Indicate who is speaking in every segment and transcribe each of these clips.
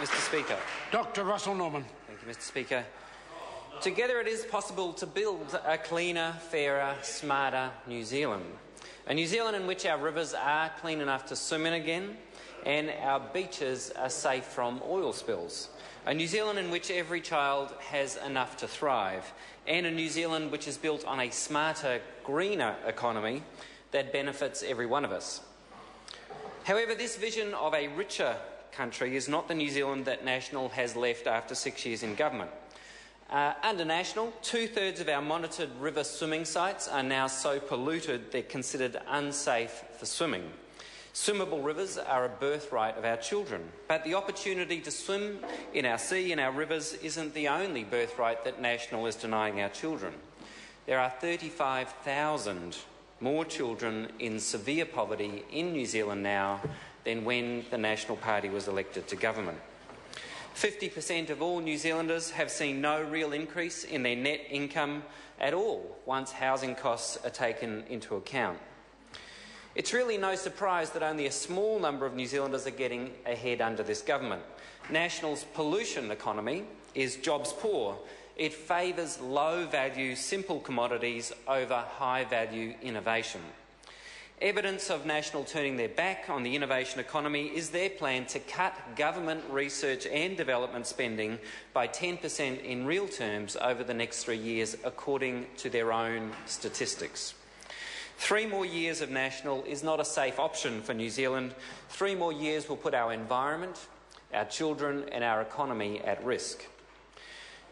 Speaker 1: Mr Speaker.
Speaker 2: Dr Russell Norman.
Speaker 1: Thank you, Mr Speaker. Together it is possible to build a cleaner, fairer, smarter New Zealand. A New Zealand in which our rivers are clean enough to swim in again and our beaches are safe from oil spills. A New Zealand in which every child has enough to thrive. And a New Zealand which is built on a smarter, greener economy that benefits every one of us. However, this vision of a richer country is not the New Zealand that National has left after 6 years in government. Under National, 2/3 of our monitored river swimming sites are now so polluted they're considered unsafe for swimming. Swimmable rivers are a birthright of our children, but the opportunity to swim in our sea and our rivers isn't the only birthright that National is denying our children. There are 35,000 more children in severe poverty in New Zealand now than when the National Party was elected to government. 50% of all New Zealanders have seen no real increase in their net income at all once housing costs are taken into account. It's really no surprise that only a small number of New Zealanders are getting ahead under this government. National's pollution economy is jobs poor. It favours low-value, simple commodities over high-value innovation. Evidence of National turning their back on the innovation economy is their plan to cut government research and development spending by 10% in real terms over the next 3 years, according to their own statistics. 3 more years of National is not a safe option for New Zealand. 3 more years will put our environment, our children and our economy at risk.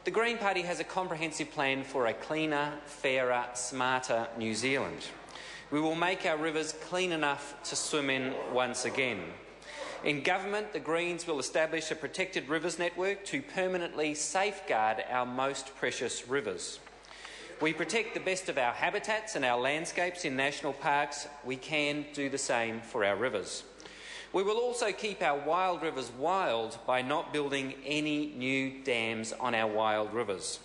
Speaker 1: The Green Party has a comprehensive plan for a cleaner, fairer, smarter New Zealand. We will make our rivers clean enough to swim in once again. In government, the Greens will establish a protected rivers network to permanently safeguard our most precious rivers. We protect the best of our habitats and our landscapes in national parks. We can do the same for our rivers. We will also keep our wild rivers wild by not building any new dams on our wild rivers.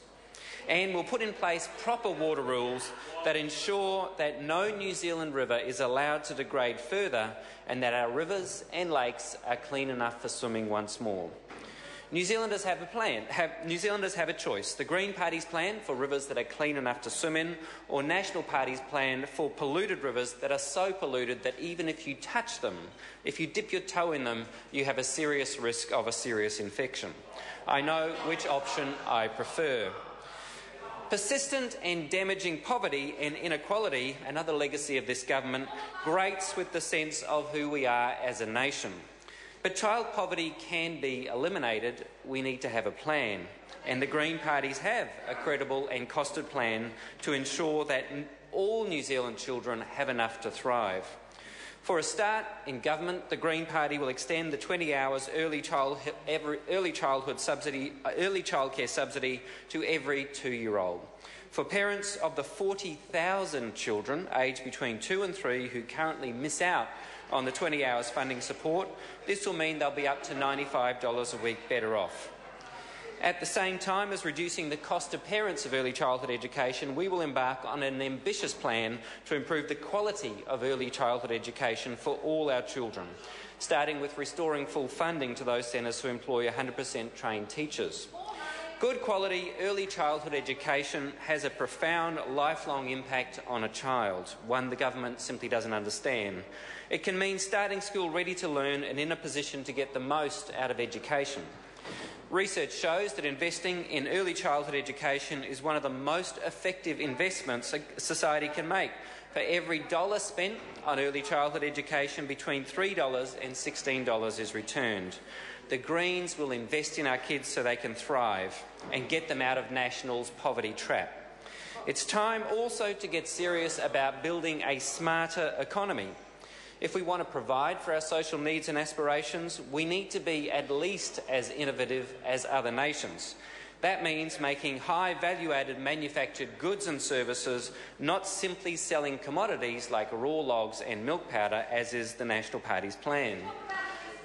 Speaker 1: And we'll put in place proper water rules that ensure that no New Zealand river is allowed to degrade further and that our rivers and lakes are clean enough for swimming once more. New Zealanders have a plan. New Zealanders have a choice. The Green Party's plan for rivers that are clean enough to swim in, or National Party's plan for polluted rivers that are so polluted that even if you touch them, if you dip your toe in them, you have a serious risk of a serious infection. I know which option I prefer. Persistent and damaging poverty and inequality, another legacy of this government, grates with the sense of who we are as a nation. But child poverty can be eliminated. We need to have a plan. And the Green Parties have a credible and costed plan to ensure that all New Zealand children have enough to thrive. For a start, in government, the Green Party will extend the 20 hours early childcare subsidy to every 2-year-old. For parents of the 40,000 children aged between 2 and 3 who currently miss out on the 20 hours funding support, this will mean they'll be up to $95 a week better off. At the same time as reducing the cost to parents of early childhood education, we will embark on an ambitious plan to improve the quality of early childhood education for all our children, starting with restoring full funding to those centres who employ 100% trained teachers. Good quality early childhood education has a profound lifelong impact on a child, one the government simply doesn't understand. It can mean starting school ready to learn and in a position to get the most out of education. Research shows that investing in early childhood education is one of the most effective investments a society can make. For every $1 spent on early childhood education, between $3 and $16 is returned. The Greens will invest in our kids so they can thrive and get them out of National's poverty trap. It's time also to get serious about building a smarter economy. If we want to provide for our social needs and aspirations, we need to be at least as innovative as other nations. That means making high value-added manufactured goods and services, not simply selling commodities like raw logs and milk powder, as is the National Party's plan.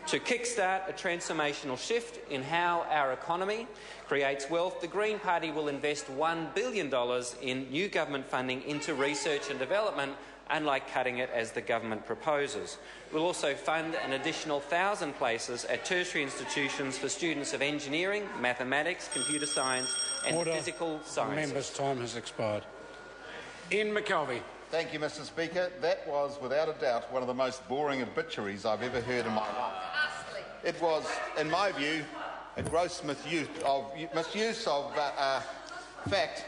Speaker 1: To kickstart a transformational shift in how our economy creates wealth, the Green Party will invest $1 billion in new government funding into research and development unlike cutting it as the government proposes. We'll also fund an additional 1,000 places at tertiary institutions for students of engineering, mathematics, computer science and physical sciences.
Speaker 2: The member's time has expired. Ian McKelvey.
Speaker 3: Thank you, Mr Speaker. That was, without a doubt, one of the most boring obituaries I've ever heard in my life. It was, in my view, a gross misuse of fact